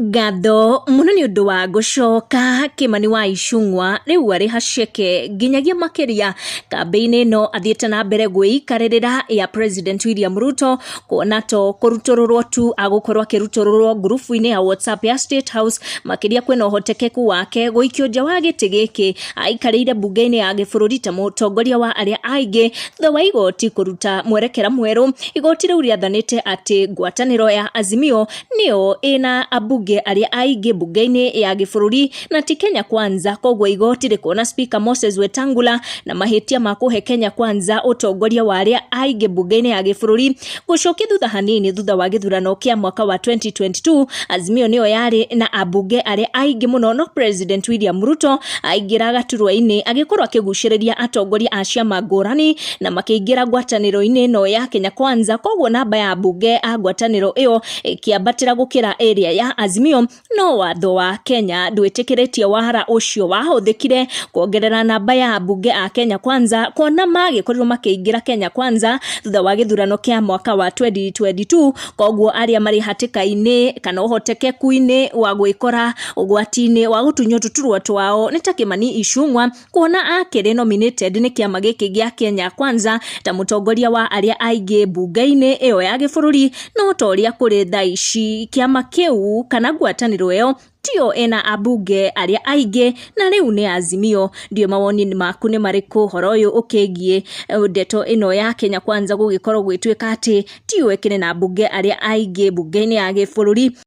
Ngatho muno ni undu wa gucoka Kimani wa Icung'wa riu ari haceke nginyagia makiria kambeini no athiete na mbere gwiikaririra ya President William Ruto kuona to kurutororwo tu agukorwo akirutororwo grupu-ini ya WhatsApp ya State House makiria kwena uhotekeku wake guikio nja wa giti giki aikarire bunge-ini ya gibururi ta mutongoria wa aria aingi thutha wa igoti kuruta mwerekera mweru. Igoti riu riathanite ati ngwataniro ya Azimio nio ina abunge aria aingi bunge-ini ya gibururi na ti Kenya Kwanza, koguo igoti rikuona Speaker Moses Wetangula na mahitia ma kuhe Kenya Kwanza utongoria wa aria aingi bunge-ini ya gibururi. Gucokia thutha hanini thutha wa githurano kia mwaka wa 2022 Azimio nio yari na abunge aria aingi muno, no President William Ruto aingira gaturwa-ini agikorwo akiguciriria atongoria a ciama ngurani na makiingira ngwataniro-ini no ya Kenya Kwanza, koguo namba ya abunge a ngwataniro iyo ikiambatira gukira area ya Azimio, no watho wa Kenya ndwitikiretie wahara ucio wahuthikire kuongerera namba ya abunge a Kenya Kwanza kuona magikorirwo makiingira Kenya Kwanza thutha wa githurano kia mwaka wa 2022, koguo aria mari hatika-ini kana uhotekeku-ini wa gwikora ugwati-ini wa gutunywo tuturwa twao ni ta Kimani Icung'wa kuona akiri nominated ni kiama giki gia Kenya Kwanza ta mutongoria wa aria aingi bunge-ini iyo ya gibururi, no toria kuri thaici kiama kiu kana ngwataniro iyo tio ena abunge aria aingi na riu ni Azimio. Ndio mawoni maku ni mariku horo uyu ukigie ndeto ino ya Kenya Kwanza gugikorwo gwitwika ati tio ekene na abunge aria aingi bunge-ini ya gibururi?